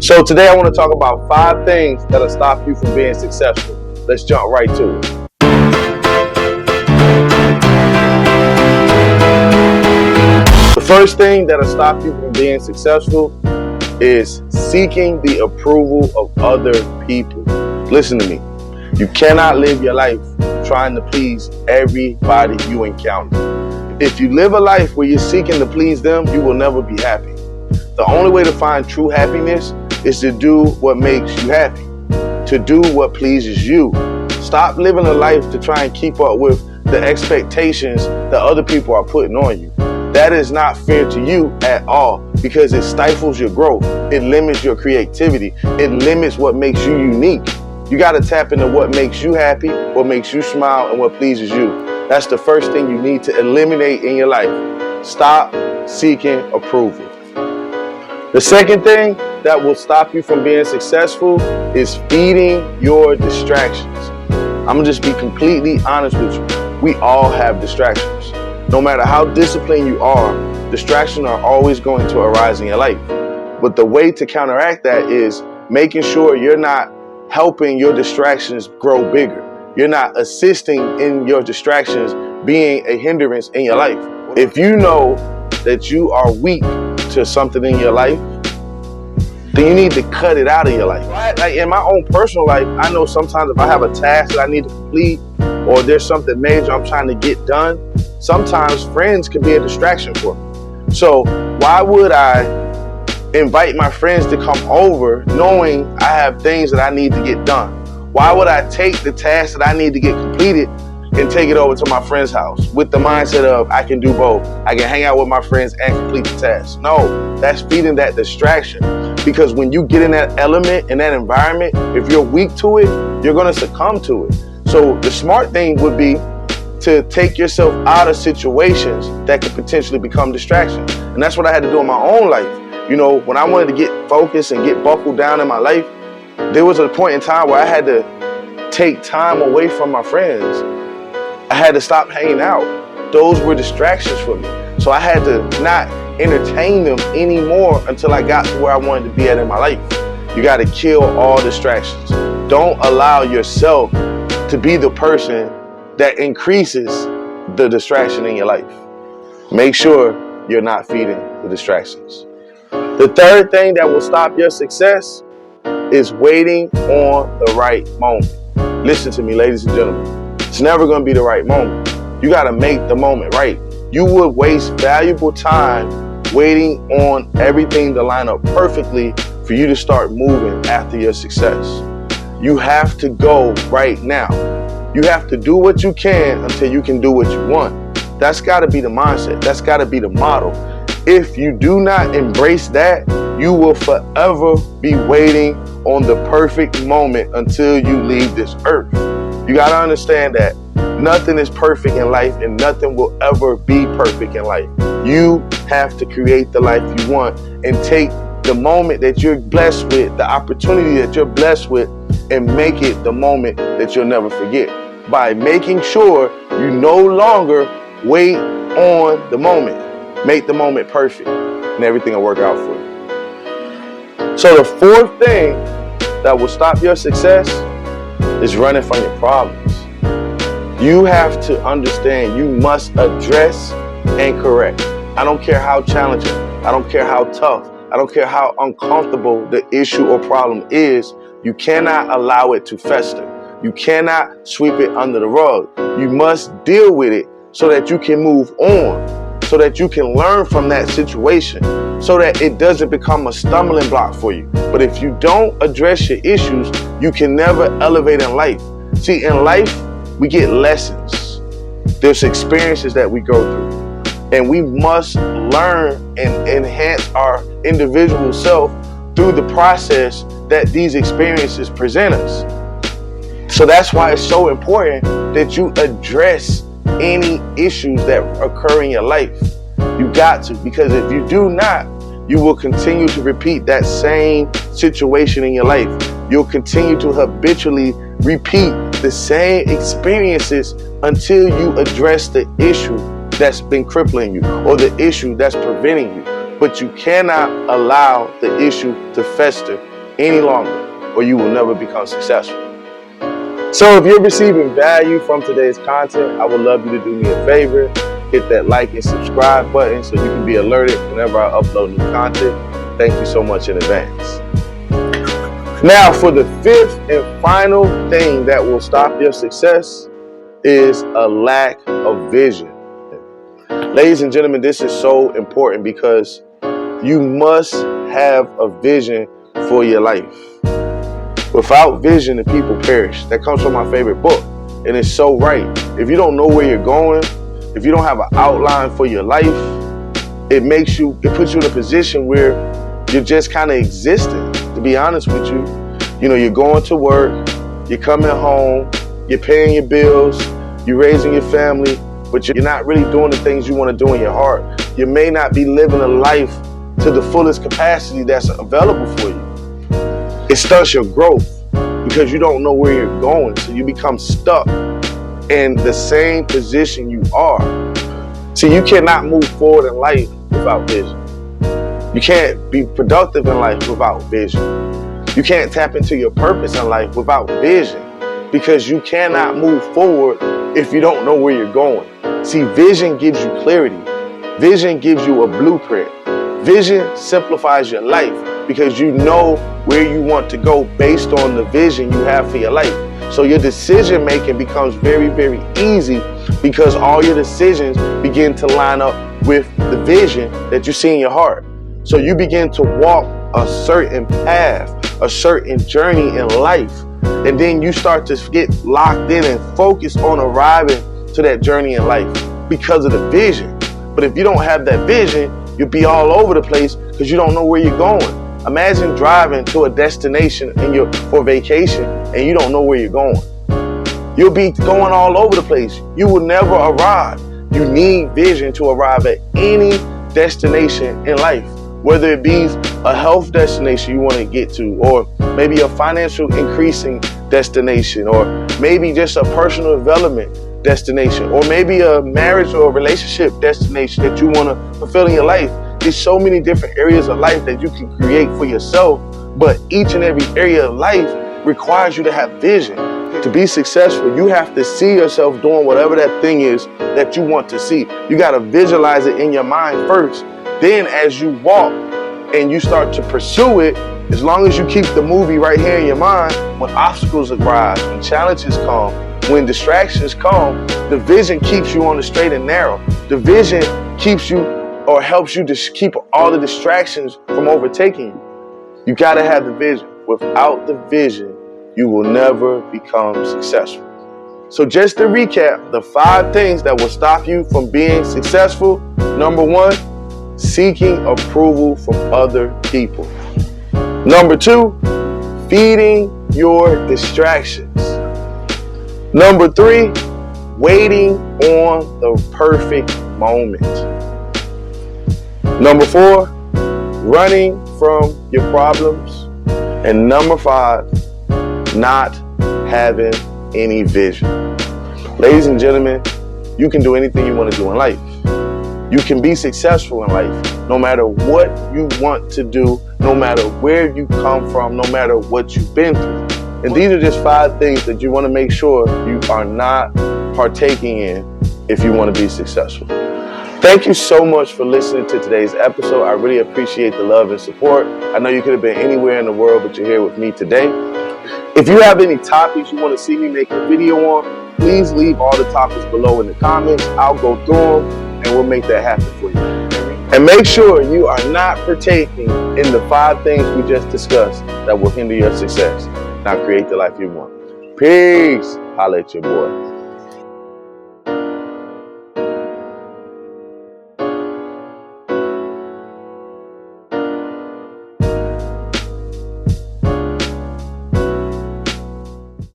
So today I want to talk about 5 things that'll stop you from being successful. Let's jump right to it. The first thing that'll stop you from being successful is seeking the approval of other people. Listen to me. You cannot live your life trying to please everybody you encounter. If you live a life where you're seeking to please them, you will never be happy. The only way to find true happiness is to do what makes you happy, to do what pleases you. Stop living a life to try and keep up with the expectations that other people are putting on you. That is not fair to you at all, because it stifles your growth. It limits your creativity. It limits what makes you unique. You got to tap into what makes you happy, what makes you smile, and what pleases you. That's the first thing you need to eliminate in your life. Stop seeking approval. The second thing that will stop you from being successful is feeding your distractions. I'm gonna just be completely honest with you. We all have distractions. No matter how disciplined you are, distractions are always going to arise in your life. But the way to counteract that is making sure you're not helping your distractions grow bigger. You're not assisting in your distractions being a hindrance in your life. If you know that you are weak to something in your life, then you need to cut it out of your life. Like in my own personal life, I know sometimes if I have a task that I need to complete or there's something major I'm trying to get done, sometimes friends can be a distraction for me. So why would I invite my friends to come over knowing I have things that I need to get done? Why would I take the task that I need to get completed and take it over to my friend's house with the mindset of I can do both? I can hang out with my friends and complete the task. No, that's feeding that distraction. Because when you get in that element, in that environment, if you're weak to it, you're going to succumb to it. So the smart thing would be to take yourself out of situations that could potentially become distractions. And that's what I had to do in my own life. You know, when I wanted to get focused and get buckled down in my life, there was a point in time where I had to take time away from my friends. I had to stop hanging out. Those were distractions for me. So I had to not entertain them anymore until I got to where I wanted to be at in my life. You got to kill all distractions. Don't allow yourself to be the person that increases the distraction in your life. Make sure you're not feeding the distractions. The third thing that will stop your success is waiting on the right moment. Listen to me, ladies and gentlemen. It's never going to be the right moment. You got to make the moment right. You would waste valuable time waiting on everything to line up perfectly for you to start moving after your success. You have to go right now. You have to do what you can until you can do what you want. That's got to be the mindset. That's got to be the model. If you do not embrace that, you will forever be waiting on the perfect moment until you leave this earth. You got to understand that nothing is perfect in life and nothing will ever be perfect in life. You have to create the life you want and take the moment that you're blessed with, the opportunity that you're blessed with, and make it the moment that you'll never forget. By making sure you no longer wait on the moment. Make the moment perfect and everything will work out for you. So the fourth thing that will stop your success is running from your problems. You have to understand you must address and correct. I don't care how challenging, I don't care how tough, I don't care how uncomfortable the issue or problem is, you cannot allow it to fester. You cannot sweep it under the rug. You must deal with it so that you can move on, so that you can learn from that situation, so that it doesn't become a stumbling block for you. But if you don't address your issues, you can never elevate in life. See, in life, we get lessons. There's experiences that we go through. And we must learn and enhance our individual self through the process that these experiences present us. So that's why it's so important that you address any issues that occur in your life. You got to, because if you do not, you will continue to repeat that same situation in your life. You'll continue to habitually repeat the same experiences until you address the issue that's been crippling you or the issue that's preventing you. but you cannot allow the issue to fester any longer, or you will never become successful. So if you're receiving value from today's content, I would love you to do me a favor. Hit that like and subscribe button so you can be alerted whenever I upload new content. Thank you so much in advance. Now, for the fifth and final thing that will stop your success is a lack of vision. Ladies and gentlemen, this is so important because you must have a vision for your life. Without vision, the people perish. That comes from my favorite book, and it's so right. If you don't know where you're going, if you don't have an outline for your life, it puts you in a position where you're just kind of existing, to be honest with you. You know, you're going to work, you're coming home, you're paying your bills, you're raising your family, but you're not really doing the things you want to do in your heart. You may not be living a life to the fullest capacity that's available for you. It stunts your growth because you don't know where you're going, so you become stuck in the same position you are. See, you cannot move forward in life without vision. You can't be productive in life without vision. You can't tap into your purpose in life without vision, because you cannot move forward if you don't know where you're going. See, vision gives you clarity. Vision gives you a blueprint. Vision simplifies your life because you know where you want to go based on the vision you have for your life. So your decision making becomes very, very easy because all your decisions begin to line up with the vision that you see in your heart. So you begin to walk a certain path, a certain journey in life. And then you start to get locked in and focused on arriving to that journey in life because of the vision. But if you don't have that vision, you'll be all over the place because you don't know where you're going. Imagine driving to a destination for vacation and you don't know where you're going. You'll be going all over the place. You will never arrive. You need vision to arrive at any destination in life, whether it be a health destination you want to get to, or maybe a financial increasing destination, or maybe just a personal development destination, or maybe a marriage or a relationship destination that you want to fulfill in your life. There's so many different areas of life that you can create for yourself, but each and every area of life requires you to have vision. To be successful, you have to see yourself doing whatever that thing is that you want to see. You got to visualize it in your mind first. Then as you walk and you start to pursue it, as long as you keep the movie right here in your mind, when obstacles arise, when challenges come, when distractions come, the vision keeps you on the straight and narrow. The vision keeps you or helps you to keep all the distractions from overtaking you. You got to have the vision. Without the vision, you will never become successful. So just to recap, the 5 things that will stop you from being successful. Number 1, seeking approval from other people. Number 2, feeding your distractions. Number 3, waiting on the perfect moment. Number 4, running from your problems. And number 5, not having any vision. Ladies and gentlemen, you can do anything you want to do in life. You can be successful in life no matter what you want to do, no matter where you come from, no matter what you've been through. And these are just 5 things that you want to make sure you are not partaking in if you want to be successful. Thank you so much for listening to today's episode. I really appreciate the love and support. I know you could have been anywhere in the world, but you're here with me today. If you have any topics you want to see me make a video on, please leave all the topics below in the comments. I'll go through them and we'll make that happen for you. And make sure you are not partaking in the 5 things we just discussed that will hinder your success. Now create the life you want. Peace. Holla at your boy.